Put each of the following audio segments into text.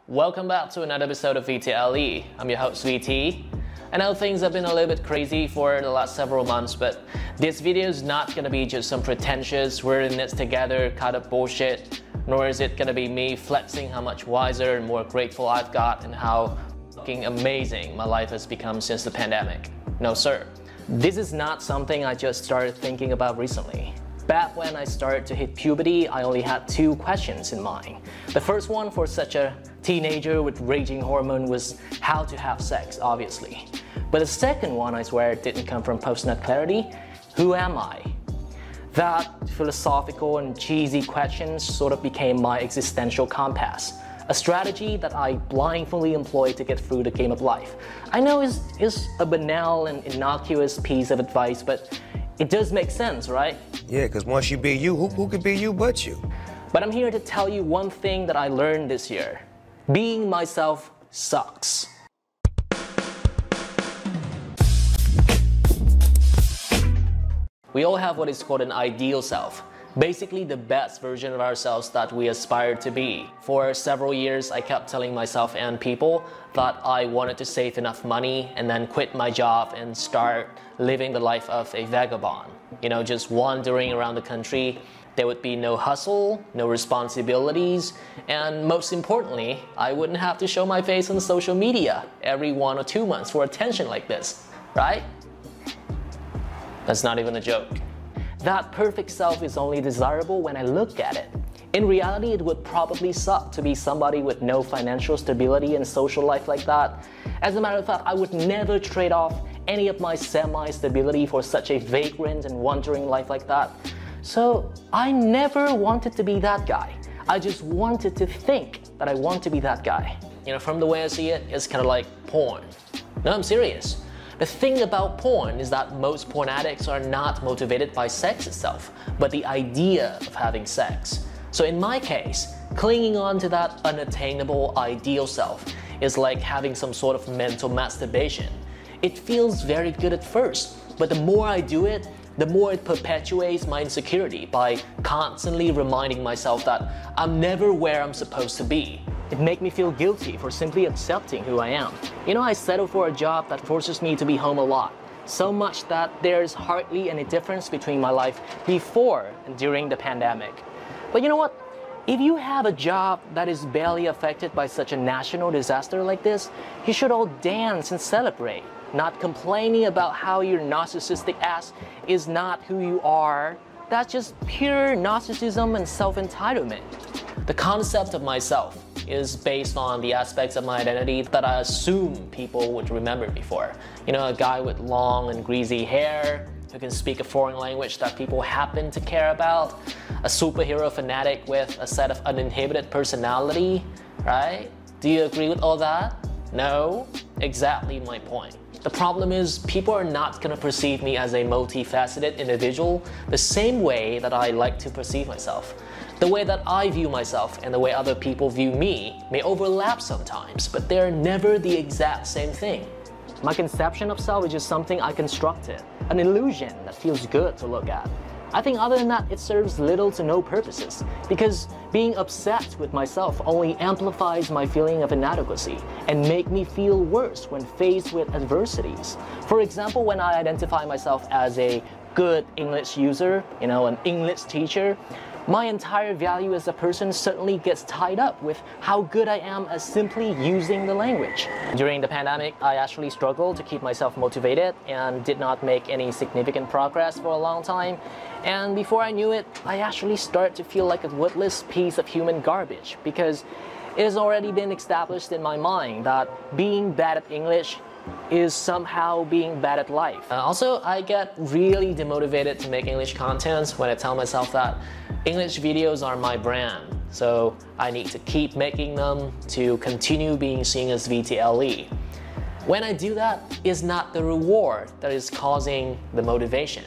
Welcome back to another episode of VTLE. I'm your host VT. I know things have been a little bit crazy for the last several months, but this video is not gonna be just some pretentious we're in this together kind of bullshit, nor is it gonna be me flexing how much wiser and more grateful I've got and how fucking amazing my life has become since the pandemic. No sir. This is not something I just started thinking about recently. Back when I started to hit puberty, I only had two questions in mind. The first one for such a teenager with raging hormone was how to have sex, obviously. But the second one, I swear, didn't come from post-nut clarity. Who am I? That philosophical and cheesy question sort of became my existential compass. A strategy that I blindly employ to get through the game of life. I know it's a banal and innocuous piece of advice, but it does make sense, right? Yeah, because once you be you, who could be you but you? But I'm here to tell you one thing that I learned this year. Being myself sucks. We all have what is called an ideal self. Basically the best version of ourselves that we aspire to be. For several years, I kept telling myself and people that I wanted to save enough money and then quit my job and start living the life of a vagabond. You know, just wandering around the country. There would be no hustle, no responsibilities, and most importantly, I wouldn't have to show my face on social media every 1 or 2 months for attention like this, right? That's not even a joke. That perfect self is only desirable when I look at it. In reality, it would probably suck to be somebody with no financial stability and social life like that. As a matter of fact, I would never trade off any of my semi-stability for such a vagrant and wandering life like that. So I never wanted to be that guy. I just wanted to think that I want to be that guy. You know, from the way I see it, it's kind of like porn. No, I'm serious. The thing about porn is that most porn addicts are not motivated by sex itself, but the idea of having sex. So in my case, clinging on to that unattainable ideal self is like having some sort of mental masturbation. It feels very good at first, but the more I do it, the more it perpetuates my insecurity by constantly reminding myself that I'm never where I'm supposed to be. It makes me feel guilty for simply accepting who I am. You know, I settle for a job that forces me to be home a lot, so much that there's hardly any difference between my life before and during the pandemic. But you know what? If you have a job that is barely affected by such a national disaster like this, you should all dance and celebrate, not complaining about how your narcissistic ass is not who you are. That's just pure narcissism and self-entitlement. The concept of myself is based on the aspects of my identity that I assume people would remember before. You know, a guy with long and greasy hair who can speak a foreign language that people happen to care about, a superhero fanatic with a set of uninhibited personality, right? Do you agree with all that? No? Exactly my point. The problem is people are not going to perceive me as a multifaceted individual the same way that I like to perceive myself. The way that I view myself and the way other people view me may overlap sometimes, but they're never the exact same thing. My conception of self is just something I constructed, an illusion that feels good to look at. I think other than that, it serves little to no purposes, because being obsessed with myself only amplifies my feeling of inadequacy and make me feel worse when faced with adversities. For example, when I identify myself as a good English user, you know, an English teacher, my entire value as a person certainly gets tied up with how good I am at simply using the language. During the pandemic, I actually struggled to keep myself motivated and did not make any significant progress for a long time. And before I knew it, I actually started to feel like a worthless piece of human garbage because it has already been established in my mind that being bad at English is somehow being bad at life. Also, I get really demotivated to make English content when I tell myself that English videos are my brand, so I need to keep making them to continue being seen as VTLE. When I do that, it's not the reward that is causing the motivation,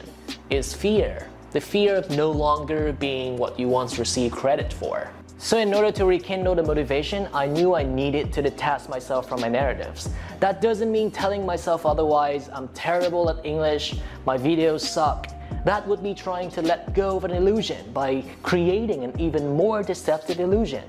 it's fear. The fear of no longer being what you once received credit for. So in order to rekindle the motivation, I knew I needed to detach myself from my narratives. That doesn't mean telling myself otherwise, I'm terrible at English, my videos suck. That would be trying to let go of an illusion by creating an even more deceptive illusion.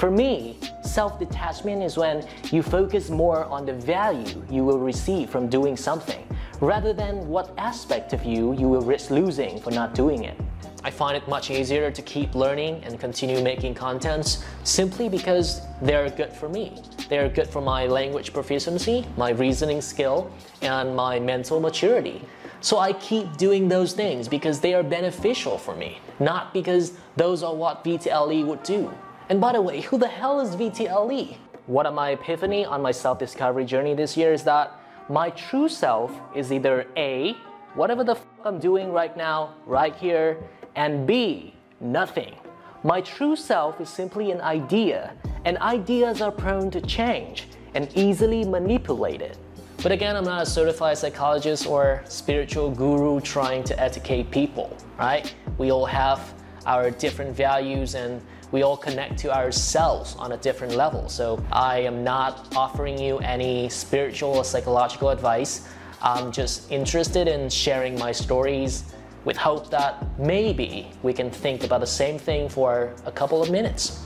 For me, self-detachment is when you focus more on the value you will receive from doing something, rather than what aspect of you will risk losing for not doing it. I find it much easier to keep learning and continue making contents simply because they're good for me. They're good for my language proficiency, my reasoning skill, and my mental maturity. So I keep doing those things because they are beneficial for me, not because those are what VTLE would do. And by the way, who the hell is VTLE? One of my epiphany on my self-discovery journey this year is that my true self is either A, whatever the f I'm doing right now, right here, and B, nothing. My true self is simply an idea, and ideas are prone to change and easily manipulated. But again, I'm not a certified psychologist or spiritual guru trying to educate people, right? We all have our different values and we all connect to ourselves on a different level. So I am not offering you any spiritual or psychological advice. I'm just interested in sharing my stories with hope that maybe we can think about the same thing for a couple of minutes.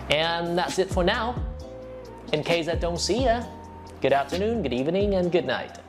And that's it for now. In case I don't see ya, good afternoon, good evening, and good night.